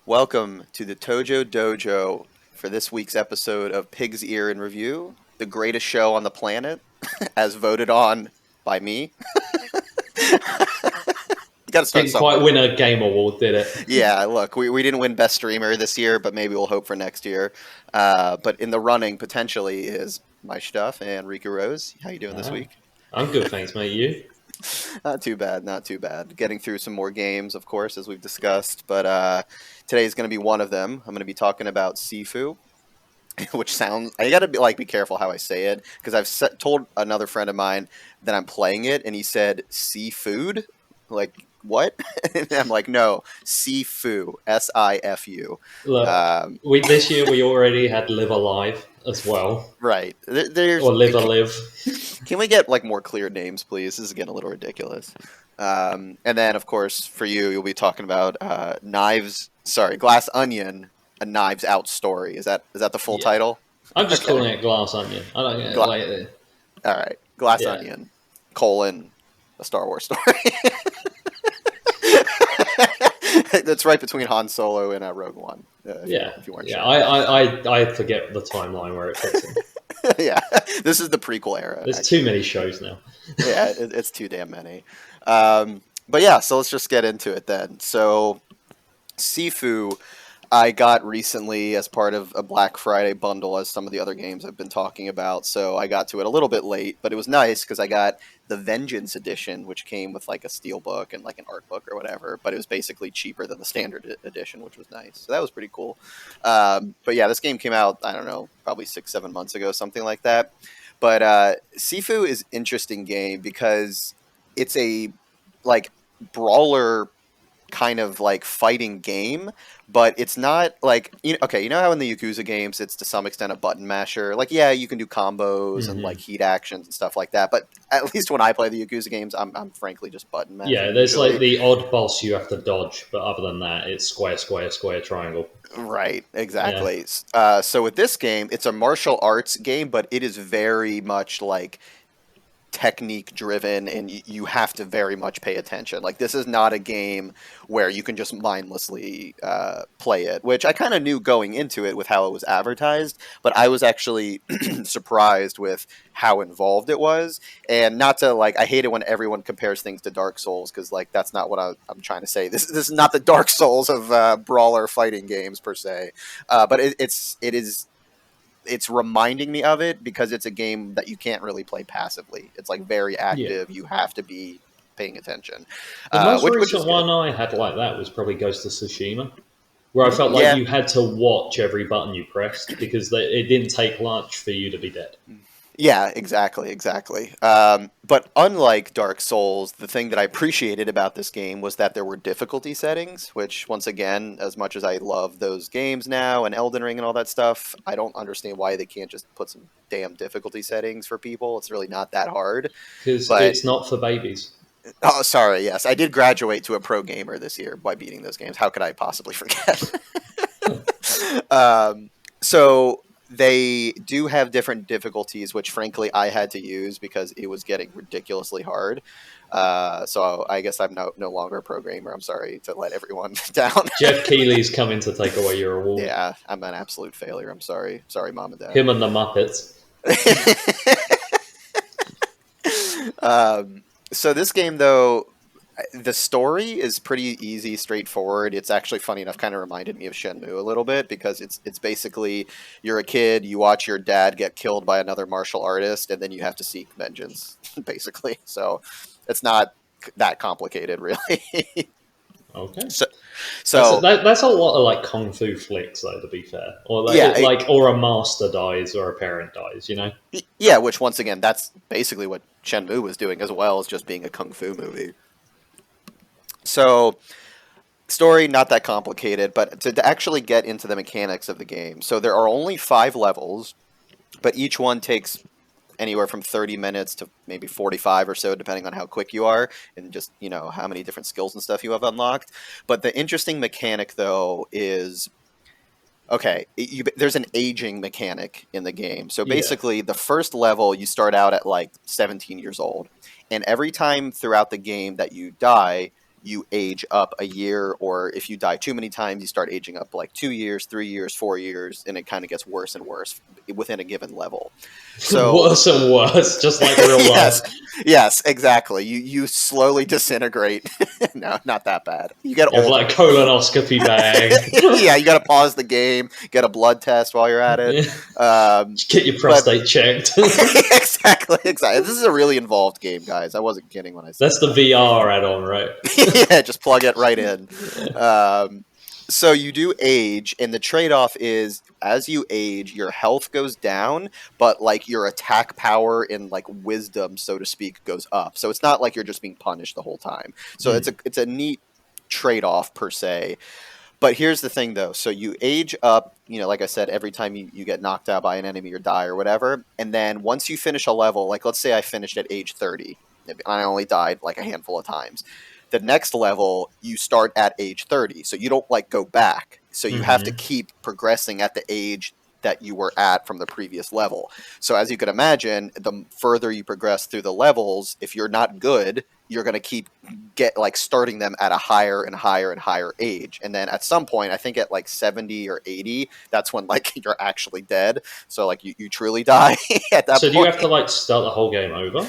Welcome to the Tojo Dojo for this week's episode of Pig's Ear in Review, the greatest show on the planet, as voted on by me. You gotta start Didn't somewhere. quite win a game award, did it? Yeah, look, we didn't win Best Streamer this year, but maybe we'll hope for next year. But in the running, potentially, is Myshtuff and Riku Rose. How you doing this week? I'm good, thanks, mate. You? Not too bad, not too bad. Getting through some more games, of course, as we've discussed. But today's going to be one of them. I'm going to be talking about Sifu, which sounds... I got to be careful how I say it, because I've told another friend of mine that I'm playing it, and he said, seafood? Like, what? And I'm like, no, Sifu, S-I-F-U. Look, this year we already had Live Alive as well. Right. Or Live Alive. Can we get more clear names, please? This is getting a little ridiculous. And then, of course, for you'll be talking about Glass Onion, a Knives Out story. Is that the full title? I'm just calling it Glass Onion. I don't get it. All right, Glass Onion, a Star Wars story. That's right between Han Solo and Rogue One. If you weren't sure. I forget the timeline where it fits in. Yeah, this is the prequel era. There's too many shows now. Yeah, it's too damn many. But yeah, so let's just get into it then. So, Sifu, I got recently as part of a Black Friday bundle, as some of the other games I've been talking about. So I got to it a little bit late, but it was nice because I got the Vengeance edition, which came with a steel book and an art book or whatever. But it was basically cheaper than the standard edition, which was nice. So that was pretty cool. But yeah, this game came out, I don't know, probably 6-7 months ago, something like that. But Sifu is an interesting game because it's a brawler kind of fighting game, but it's not you know how in the Yakuza games it's to some extent a button masher. You can do combos and heat actions and stuff like that, but at least when I play the Yakuza games, I'm frankly just button mashing. Yeah, there's the odd boss you have to dodge, but other than that, it's square, square, square, triangle. Right, exactly. Yeah. So with this game, it's a martial arts game, but it is very much technique driven, and you have to very much pay attention. This is not a game where you can just mindlessly play it, which I kind of knew going into it with how it was advertised, but I was actually surprised with how involved it was. And not to I hate it when everyone compares things to Dark Souls, because that's not what I'm trying to say. This is not the Dark Souls of brawler fighting games per se, but it's reminding me of it because it's a game that you can't really play passively. It's very active. Yeah. You have to be paying attention. The most recent one I had like that was probably Ghost of Tsushima, where I felt like you had to watch every button you pressed because it didn't take much for you to be dead. Yeah, exactly. But unlike Dark Souls, the thing that I appreciated about this game was that there were difficulty settings, which, once again, as much as I love those games now and Elden Ring and all that stuff, I don't understand why they can't just put some damn difficulty settings for people. It's really not that hard. Because it's not for babies. Oh, sorry, yes. I did graduate to a pro gamer this year by beating those games. How could I possibly forget? So... They do have different difficulties, which frankly I had to use because it was getting ridiculously hard. So I guess I'm no longer a pro gamer. I'm sorry to let everyone down. Jeff Keighley's coming to take away your award. Yeah, I'm an absolute failure. I'm sorry. Sorry, Mom and Dad. Him and the Muppets. So this game, though, the story is pretty easy, straightforward. It's actually, funny enough, kind of reminded me of Shenmue a little bit because it's basically you're a kid, you watch your dad get killed by another martial artist, and then you have to seek vengeance, basically. So it's not that complicated, really. Okay. So that's a lot of kung fu flicks, though. To be fair, or or a master dies or a parent dies. You know. Yeah, which once again, that's basically what Shenmue was doing as well as just being a kung fu movie. So, story, not that complicated, but to actually get into the mechanics of the game. So there are only 5 levels, but each one takes anywhere from 30 minutes to maybe 45 or so, depending on how quick you are and just, how many different skills and stuff you have unlocked. But the interesting mechanic, though, is Okay, there's an aging mechanic in the game. So Yeah. basically, the first level you start out at like 17 years old, and every time throughout the game that you die, you age up a year, or if you die too many times, you start aging up like 2 years, 3 years, 4 years, and it kind of gets worse and worse within a given level. So Worse and worse, just like real life. yes, yes, exactly. You slowly disintegrate. No, not that bad. You get You have like older. a colonoscopy bag. Yeah, you got to pause the game, get a blood test while you're at it. Just get your But prostate checked. exactly, exactly. This is a really involved game, guys. I wasn't kidding when I said That's the VR add-on, right? that. Yeah, just plug it right in. Um, so you do age, and the trade-off is as you age, your health goes down, but like your attack power and like wisdom, so to speak, goes up. So it's not like you're just being punished the whole time. So Mm. it's a neat trade-off per se. But here's the thing, though. So you age up, like I said, every time you get knocked out by an enemy or die or whatever. And then once you finish a level, like let's say I finished at age 30, I only died like a handful of times. The next level, you start at age 30. So you don't like go back. So you have to Hmm. keep progressing at the age that you were at from the previous level. So as you can imagine, the further you progress through the levels, if you're not good, you're going to keep starting them at a higher and higher and higher age. And then at some point, I think at like 70 or 80, that's when like you're actually dead. So like you truly die at that So do you have to point. like start the whole game over?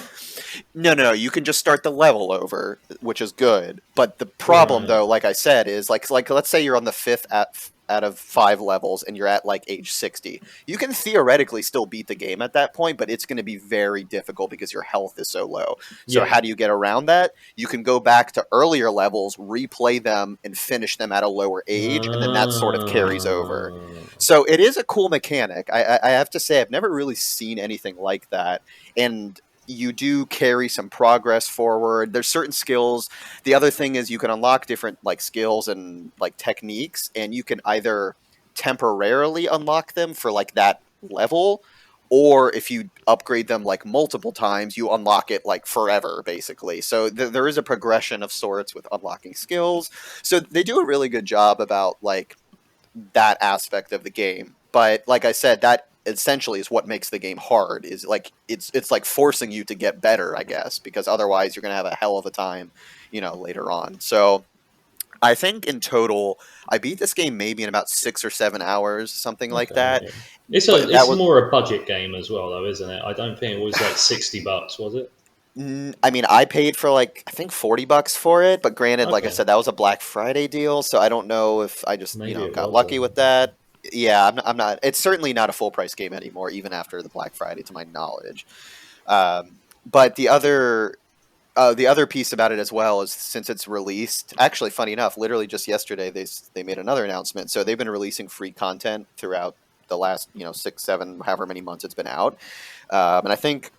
No, you can just start the level over, which is good. But the problem, Right. though, like I said, is like let's say you're on the fifth out of 5 levels, and you're at like age 60. You can theoretically still beat the game at that point, but it's going to be very difficult because your health is so low. So Yeah. how do you get around that? You can go back to earlier levels, replay them, and finish them at a lower age, and then that sort of carries over. Ah. So it is a cool mechanic. I have to say I've never really seen anything like that, and you do carry some progress forward. There's certain skills. The other thing is you can unlock different like skills and like techniques, and you can either temporarily unlock them for like that level, or if you upgrade them like multiple times, you unlock it like forever, basically. So there is a progression of sorts with unlocking skills. So they do a really good job about like that aspect of the game. But like I said, that essentially is what makes the game hard. Is like it's like forcing you to get better, I guess, because otherwise you're gonna have a hell of a time, later on. So I think in total, I beat this game maybe in about 6 or 7 hours, something like Okay. that. Yeah. But that It's was, more a budget game as well, though, isn't it? I don't think it was like $60, was it? I mean, I paid for like I think $40 for it. But granted, like I Okay. said, that was a Black Friday deal, so I don't know if I just Maybe it got was. lucky with that. Yeah, I'm not. It's certainly not a full price game anymore, even after the Black Friday, to my knowledge. But the other piece about it as well is since it's released, actually, funny enough, literally just yesterday they made another announcement. So they've been releasing free content throughout the last 6, 7, however many months it's been out, and I think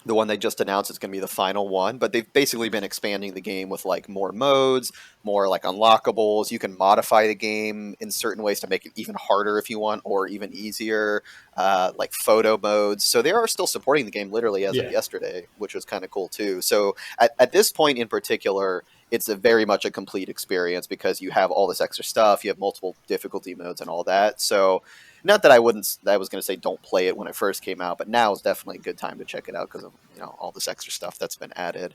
the one they just announced is going to be the final one, but they've basically been expanding the game with like more modes, more like unlockables. You can modify the game in certain ways to make it even harder if you want, or even easier, like photo modes. So they are still supporting the game literally as of Yeah. yesterday, which was kind of cool too. So at this point in particular, it's a very much a complete experience because you have all this extra stuff, you have multiple difficulty modes and all that. So not that I wouldn't. I was going to say don't play it when it first came out, but now is definitely a good time to check it out because of all this extra stuff that's been added.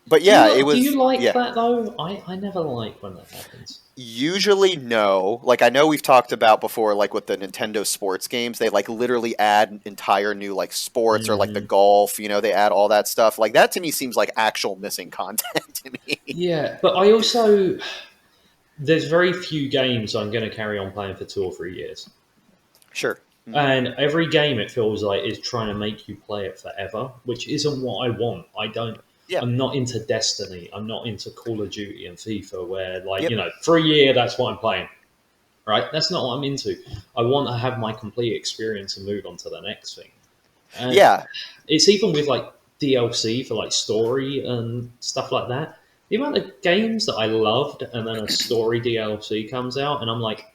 But yeah, it Do was you like yeah. that though? I never like when that happens. Usually no. Like I know we've talked about before, like with the Nintendo sports games, they like literally add entire new like sports or like the Hmm. golf. They add all that stuff. Like that to me seems like actual missing content to me. Yeah, but I also there's very few games I'm going to carry on playing for 2 or 3 years. Sure. Hmm. And every game it feels like is trying to make you play it forever, which isn't what I want. I don't. Yeah. I'm not into Destiny. I'm not into Call of Duty and FIFA, where like Yep. for a year that's what I'm playing. Right? That's not what I'm into. I want to have my complete experience and move on to the next thing. And Yeah. it's even with like DLC for like story and stuff like that. The amount of games that I loved, and then a story DLC comes out, and I'm like,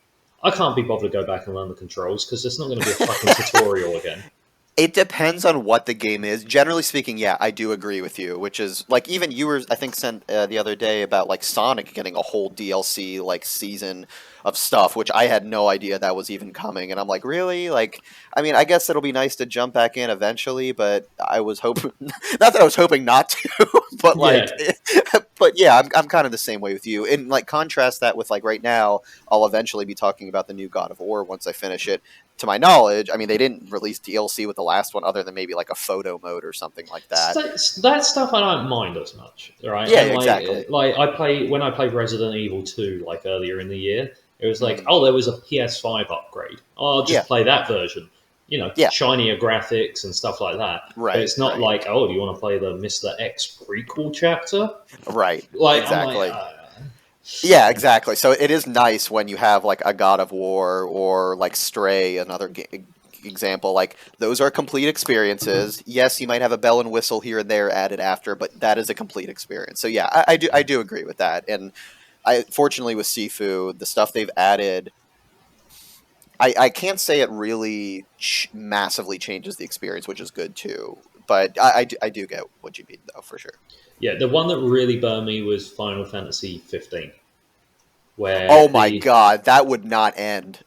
I can't be bothered to go back and learn the controls because it's not going to be a fucking tutorial again. It depends on what the game is. Generally speaking, yeah, I do agree with you. Which is like even you were, I think, sent the other day about like Sonic getting a whole DLC like season of stuff, which I had no idea that was even coming. And I'm like, really? Like, I mean, I guess it'll be nice to jump back in eventually, but I was hoping, not that I was hoping not to, but like, Yeah. but yeah, I'm kind of the same way with you. And like contrast that with like right now, I'll eventually be talking about the new God of War once I finish it. To my knowledge, I mean, they didn't release DLC with the last one other than maybe like a photo mode or something like that. That stuff I don't mind as much, right? Yeah, And exactly. like I played Resident Evil 2 like earlier in the year. It was like, Hmm. oh, there was a PS5 upgrade. Oh, I'll Yeah, just play that version. yeah, Shinier graphics and stuff like that. But right, it's not right, like, oh, do you want to play the Mr. X prequel chapter? right, Like, I'm like, exactly. Yeah, exactly. So it is nice when you have like a God of War or like Stray, another example. Like those are complete experiences. Yes, you might have a bell and whistle here and there added after, but that is a complete experience. So yeah, I do agree with that. And I fortunately with Sifu, the stuff they've added, I can't say it really massively changes the experience, which is good too. But I do get what you mean though, for sure. yeah, the one that really burned me was Final Fantasy 15, where Oh my god, that would not end.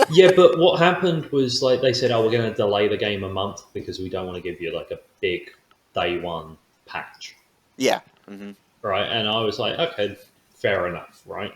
yeah, but what happened was like they said, oh, we're going to delay the game a month because we don't want to give you like a big day one patch, Yeah. Hmm. right? And I was like, okay, fair enough, right?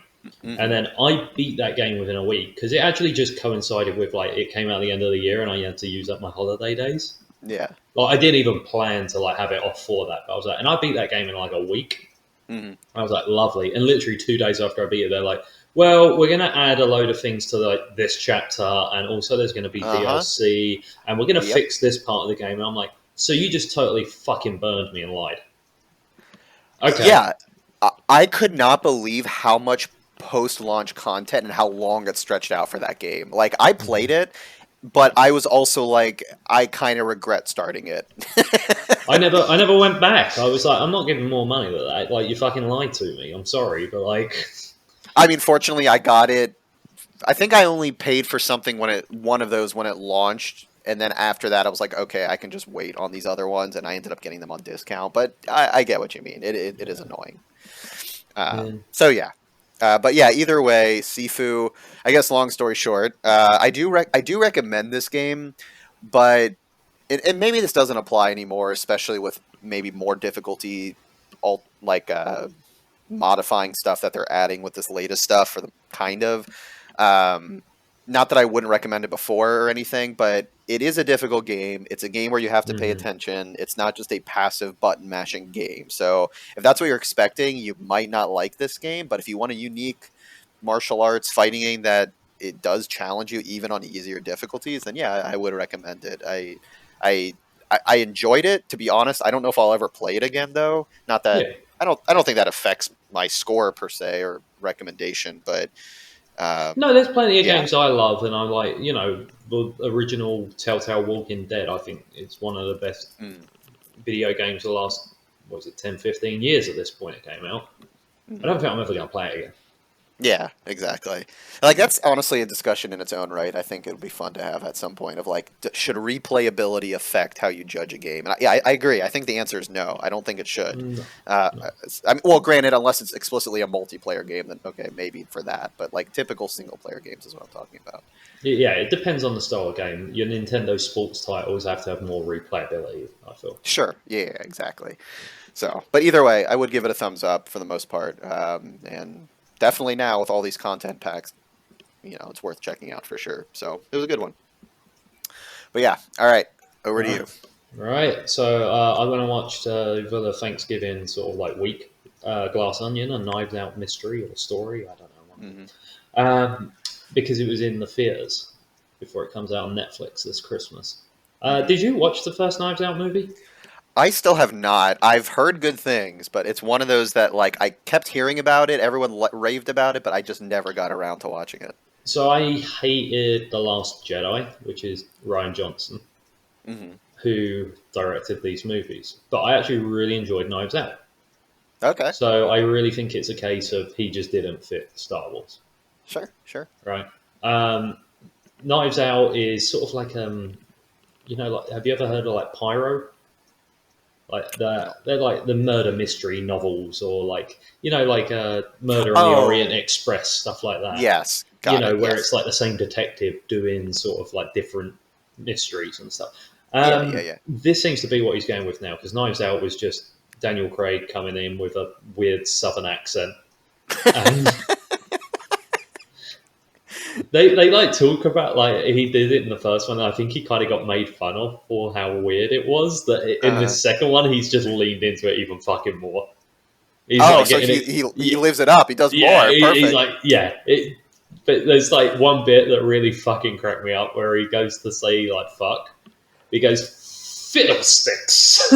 And Hmm. then I beat that game within a week because it actually just coincided with like it came out at the end of the year and I had to use up my holiday days. Yeah. Like I didn't even plan to like have it off for that, but I was like, and I beat that game in like a week. Hmm. I was like, lovely. And literally 2 days after I beat it, they're like, well, we're going to add a load of things to like this chapter, and also there's going to be Uh huh. DLC, and we're going to Yep. fix this part of the game. And I'm like, so you just totally fucking burned me and lied. Okay. Yeah. I could not believe how much post-launch content and how long it stretched out for that game. Like I played Mhm. it, but I was also like, I kind of regret starting it. I never went back. I was like, I'm not giving more money to that. Like, you fucking lied to me. I'm sorry, but like, I mean, fortunately, I got it. I think I only paid for something when one of those when it launched, and then after that, I was like, okay, I can just wait on these other ones, and I ended up getting them on discount. But I get what you mean. It is annoying. yeah. So yeah, but yeah, either way, Sifu. I guess long story short, I do recommend this game, but and maybe this doesn't apply anymore, especially with maybe more difficulty, all like modifying stuff that they're adding with this latest stuff for the kind of. Um, Not that I wouldn't recommend it before or anything, but it is a difficult game. It's a game where you have to pay Mhm. attention. It's not just a passive button mashing game. So if that's what you're expecting, you might not like this game. But if you want a unique martial arts fighting game that it does challenge you even on easier difficulties, then yeah, I would recommend it. I I enjoyed it. To be honest, I don't know if I'll ever play it again though. Not that Yeah. I don't think that affects my score per se or recommendation, but No, there's plenty of yeah. games I love, and I like, the original Telltale Walking Dead. I think it's one of the best Mm, video games of the last, what was it, 10, 15 years at this point it came out. I mhm. don't think I'm ever going to play it again. Yeah, exactly. Like that's honestly a discussion in its own right. I think it would be fun to have at some point of like, should replayability affect how you judge a game? And I agree. I think the answer is no. I don't think it should. No, Uh, no. I mean, well, granted, unless it's explicitly a multiplayer game, then okay, maybe for that. But like typical single player games is what I'm talking about. Yeah, it depends on the style of game. Your Nintendo sports titles have to have more replayability, I feel. Sure. Yeah, exactly. So, but either way, I would give it a thumbs up for the most part. And definitely now with all these content packs, it's worth checking out for sure. So it was a good one. But yeah, all right, over to Right. you. Right. So I went and watched for the Thanksgiving sort of like week, Glass Onion, a Knives Out mystery or story. I don't know, one of Hmm. them. Because it was in the theaters before it comes out on Netflix this Christmas. Hmm. Did you watch the first Knives Out movie? I still have not. I've heard good things, but it's one of those that like I kept hearing about it. Everyone raved about it, but I just never got around to watching it. So I hated The Last Jedi, which is Ryan Johnson, Hmm. who directed these movies. But I actually really enjoyed Knives Out. Okay, So I really think it's a case of he just didn't fit Star Wars, sure, sure. right? Um, Knives Out is sort of like like, have you ever heard of like Pyro? Like they're like the murder mystery novels, or like like Murder on the Orient Oh, Express, stuff like that. yes, got it. Where it's Yes, like the same detective doing sort of like different mysteries and stuff. yeah. This seems to be what he's going with now, because Knives Out was just Daniel Craig coming in with a weird Southern accent, and they like talk about like he did it in the first one. And I think he kind of got made fun of for how weird it was. That in Uh, this second one, he's just leaned into it even fucking more. He's oh, like so getting it. he lives it up. He does Yeah, more. he's Perfect. like, yeah. But there's like one bit that really fucking cracked me up where he goes to say like fuck. He goes fiddlesticks.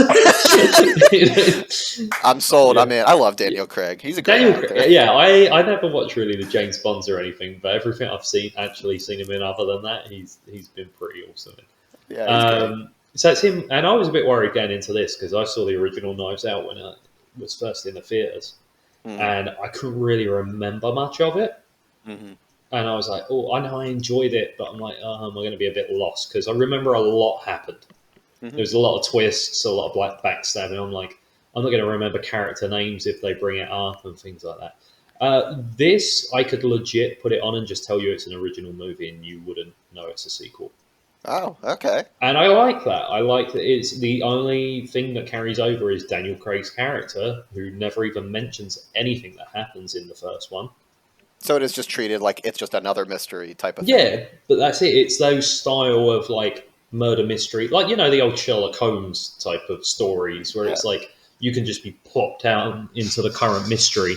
I'm sold. Yeah. I'm in. I love Daniel Craig. He's a great Daniel, actor. yeah, I never watched really the James Bonds or anything, but everything I've actually seen him in other than that, he's been pretty awesome Yeah, in. he's great. So it's him, and I was a bit worried going into this because I saw the original Knives Out when it was first in the theaters, Mm-hmm. and I couldn't really remember much of it. Mm-hmm. And I was like, oh, I know I enjoyed it, but I'm like, oh, am I going to be a bit lost? Because I remember a lot happened. Mm-hmm. There's a lot of twists, a lot of black backstabbing. I'm like, I'm not going to remember character names if they bring it up and things like that. This, I could legit put it on and just tell you it's an original movie and you wouldn't know it's a sequel. Oh, okay. And I like that. I like that it's the only thing that carries over is Daniel Craig's character, who never even mentions anything that happens in the first one. So it is just treated like it's just another mystery type of thing. Yeah, but that's it. It's those style of like murder mystery, like the old Sherlock Holmes type of stories, where Yeah. it's like you can just be plopped down into the current mystery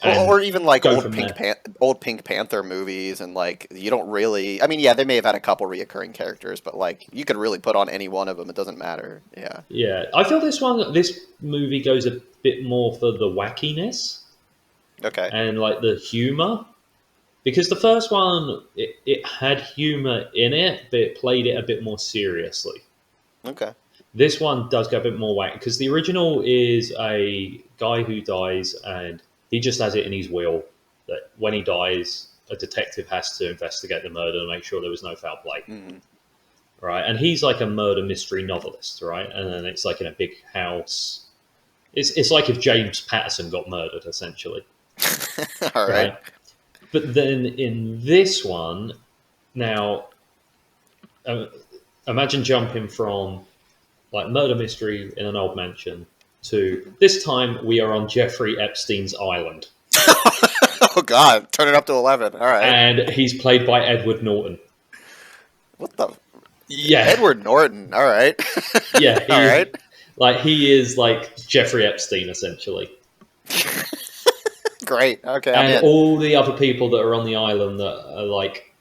Or, and or even like go from there. old Pink Panther movies, and like you don't really. I mean, yeah, they may have had a couple reoccurring characters, but like you could really put on any one of them. It doesn't matter. Yeah. Yeah, I feel this movie goes a bit more for the wackiness Okay. and like the humor, because the first one it had humor in it, but it played it a bit more seriously. Okay. This one does go a bit more wacky because the original is a guy who dies and he just has it in his will that when he dies, a detective has to investigate the murder and make sure there was no foul play. Mm-hmm. Right. And he's like a murder mystery novelist, right? And then it's like in a big house. It's like if James Patterson got murdered, essentially. All right. Right. But then in this one, now, imagine jumping from like murder mystery in an old mansion to this time we are on Jeffrey Epstein's island. Oh God, turn it up to 11. All right. And he's played by Edward Norton. What the? Yeah. Edward Norton. All right. Yeah. All right. He is like Jeffrey Epstein, essentially. Great. Okay, I'm And in. all the other people that are on the island that are like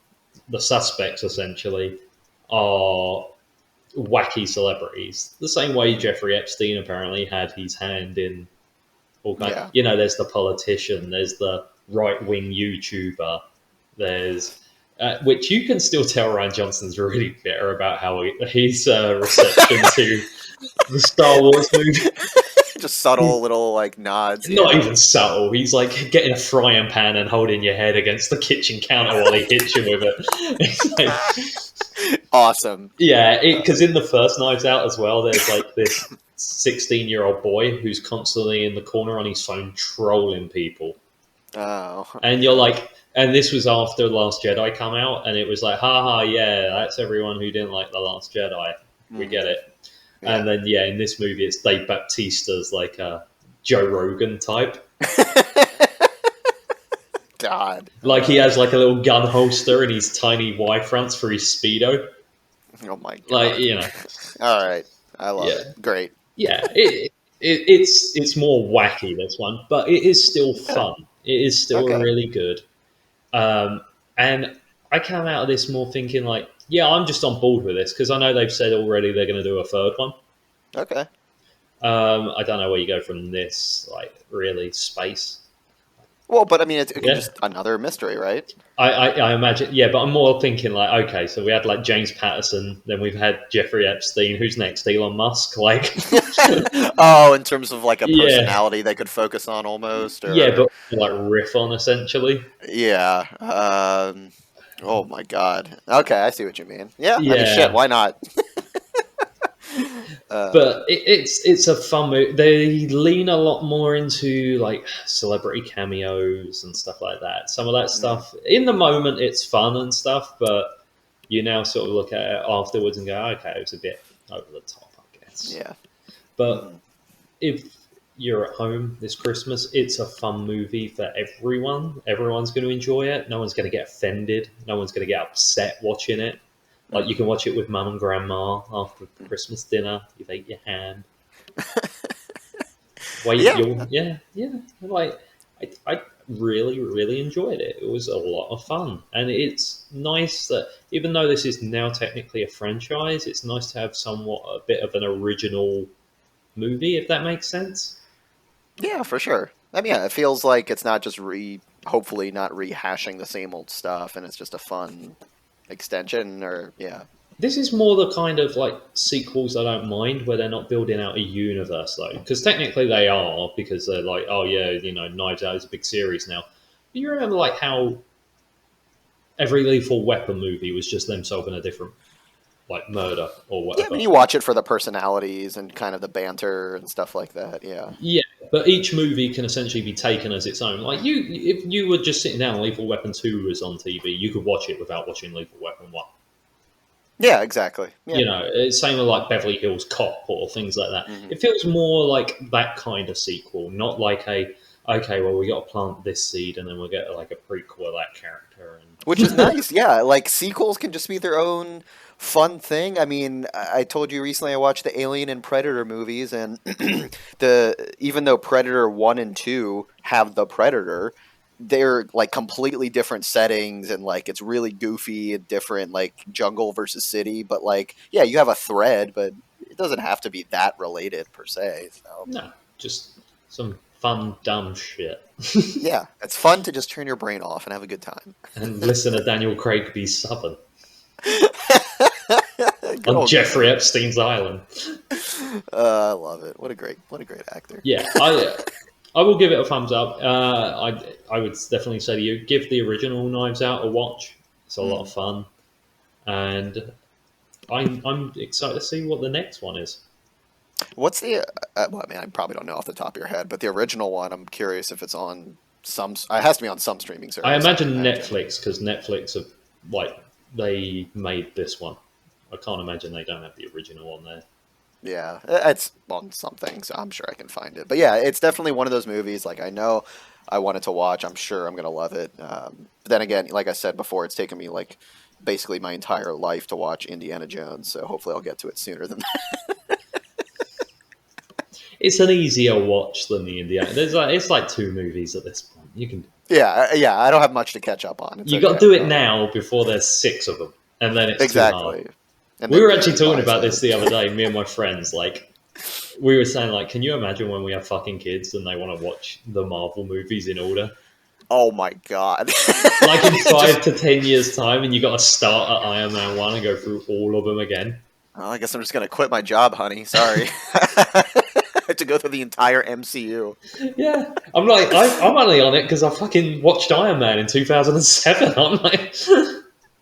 the suspects, essentially, are wacky celebrities. The same way Jeffrey Epstein apparently had his hand in all kinds. Yeah. There's the politician, there's the right wing YouTuber, there's which you can still tell Ryan Johnson's really bitter about how his reception to the Star Wars movie. Just subtle little like nods. Not Yeah. even subtle. He's like getting a frying pan and holding your head against the kitchen counter while he hits you with it. It's like, Awesome. yeah, because in the first Knives Out as well, there's like this 16-year-old boy who's constantly in the corner on his phone trolling people. Oh. And you're like, and this was after The Last Jedi come out, and it was like, haha, yeah, that's everyone who didn't like The Last Jedi. We get it. Yeah. And then, yeah, in this movie, it's Dave Bautista's like a Joe Rogan type. God. Like he has like a little gun holster and his tiny Y fronts for his Speedo. Oh my God. Like, All right. I love Yeah. it. Great. Yeah, it's more wacky, this one, but it is still fun. It is still Okay. really good. And I came out of this more thinking like, yeah, I'm just on board with this because I know they've said already they're going to do a third one. Okay. I don't know where you go from this, like really space. Well, but I mean, it's Yeah. just another mystery, right? I imagine, yeah, but I'm more thinking like, okay, so we had like James Patterson, then we've had Jeffrey Epstein. Who's next? Elon Musk, like. Oh, in terms of like a Yeah. personality they could focus on almost. Or... Yeah, but like riff on essentially. Yeah. Oh my God. Okay, I see what you mean. Yeah. I mean, Yeah. shit. Why not? But it's a fun movie. They lean a lot more into like celebrity cameos and stuff like that. Some of that Yeah. stuff in the moment it's fun and stuff, but you now sort of look at it afterwards and go, okay, it was a bit over the top, I guess. Yeah. But Mhm. if you're at home this Christmas, it's a fun movie for everyone. Everyone's going to enjoy it. No one's going to get offended. No one's going to get upset watching it. Like you can Mhm. watch it with mum and grandma after Christmas dinner. You've ate your ham. Wait, Yeah. you'll yeah. Like I really really enjoyed it. It was a lot of fun, and it's nice that even though this is now technically a franchise, it's nice to have somewhat a bit of an original movie, if that makes sense. Yeah, for sure. I mean, yeah, it feels like it's not just hopefully not rehashing the same old stuff, and it's just a fun extension, or yeah. This is more the kind of like sequels I don't mind, where they're not building out a universe though, because technically they are, because they're like, oh yeah, Knives Out is a big series now. But you remember like how every Lethal Weapon movie was just them solving a different like murder or Yeah, I whatever. mean, you watch it for the personalities and kind of the banter and stuff like that. Yeah. Yeah, but each movie can essentially be taken as its own. Like if you were just sitting down, and Lethal Weapon 2 was on TV, you could watch it without watching Lethal Weapon 1. Yeah, exactly. Yeah. Same with like Beverly Hills Cop or things like that. Hmm. It feels more like that kind of sequel, not like okay, well we got to plant this seed and then we'll get like a prequel of that character. Which is nice. Yeah, like sequels can just be their own fun thing. I mean, I told you recently I watched the Alien and Predator movies, and the even though Predator 1 and 2 have the Predator, they're like completely different settings, and like it's really goofy and different, like jungle versus city. But like, yeah, you have a thread, but it doesn't have to be that related per se. So No, just some fun dumb shit. yeah, it's fun to just turn your brain off and have a good time. And listen to Daniel Craig be Southern Good on old Jeffrey Daniel. Epstein's island. I love it. What a great actor. Yeah, I will give it a thumbs up. I would definitely say to you, give the original Knives Out a watch. It's a lot of Mm. fun, and I'm excited to see what the next one is. What's the? Well, I mean, I probably don't know off the top of your head, but the original one, I'm curious if it's on some. It has to be on some streaming I service, I would imagine imagine. Netflix, because Netflix have like they made this one. I can't imagine they don't have the original on there. Yeah, it's on something, so I'm sure I can find it. But yeah, it's definitely one of those movies. Like I know I wanted to watch. I'm sure I'm gonna love it. But then again, like I said before, it's taken me like basically my entire life to watch Indiana Jones. So hopefully I'll get to it sooner than It's an easier watch than the Indiana. It's like two movies at this point. Yeah, yeah, I don't have much to catch up on. It's You got to okay. do it now before there's six of them, and then it's too hard. Exactly. And We then were yeah, actually talking about by this the other day, me and my friends. Like, we were saying, like, can you imagine when we have fucking kids and they want to watch the Marvel movies in order? oh my god. Like in Just 5 to 10 years' time, and you got to start at Iron Man 1 and go through all of them again. well, I guess I'm just gonna quit my job, honey. Sorry. I have to go through the entire MCU. Yeah, I'm like, I'm only on it because I fucking watched Iron Man in 2007. I'm like,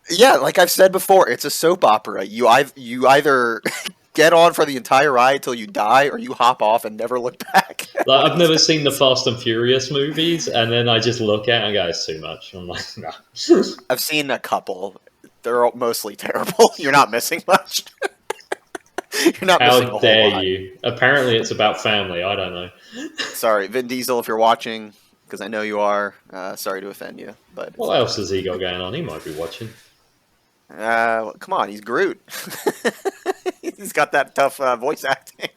Yeah, like I've said before, it's a soap opera. You either get on for the entire ride till you die, or you hop off and never look back. One of I've these never seen the days. Fast and Furious movies, and then I just look at it and go, it's too much. I'm like, no. I've seen a couple. They're mostly terrible. You're not missing much. You're not missing How a whole dare lot. you? Apparently, it's about family. I don't know. Sorry, Vin Diesel, if you're watching, because I know you are. Sorry to offend you, but it's What not else that. has he got going on? He might be watching. Come on, he's Groot. He's got that tough voice acting.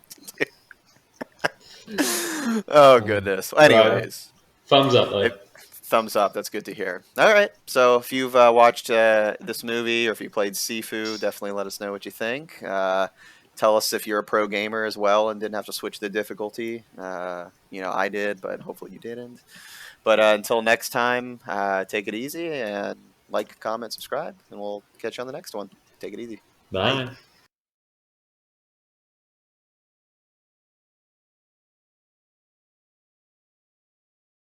Oh goodness. Right. Anyways, Thumbs up, though. thumbs up. That's good to hear. All right. So if you've watched this movie or if you played Sifu, definitely let us know what you think. Tell us if you're a pro gamer as well and didn't have to switch the difficulty. I did, but hopefully you didn't. But until next time, take it easy and like, comment, subscribe, and we'll catch you on the next one. Take it easy. Bye. Bye.